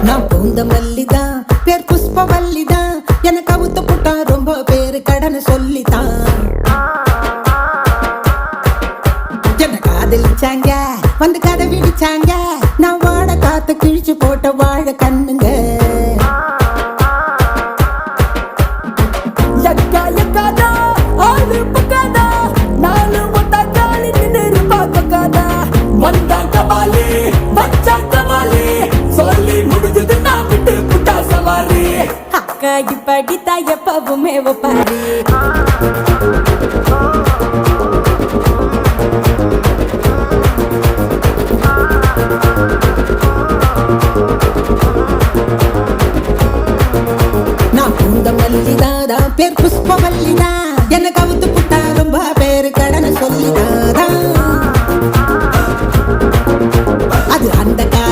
நான் பூந்த மல்லிதான், பேர் புஷ்பவல்லிதான். எனக்கு அவுத்து புட்டா ரொம்ப பேரு கடனை சொல்லித்தான். என்ன காதலிச்சாங்க, வந்து கதை விடிச்சாங்க. நான் வாட காத்து கிழிச்சு போட்ட வாழ கண்ணுங்க. அக்கா இப்படித்தா எப்பவுமே ஒப்பாரி. நான் பூந்த மல்லிதான், பேர் புஷ்பவல்லிதான். எனக்கு அவுத்து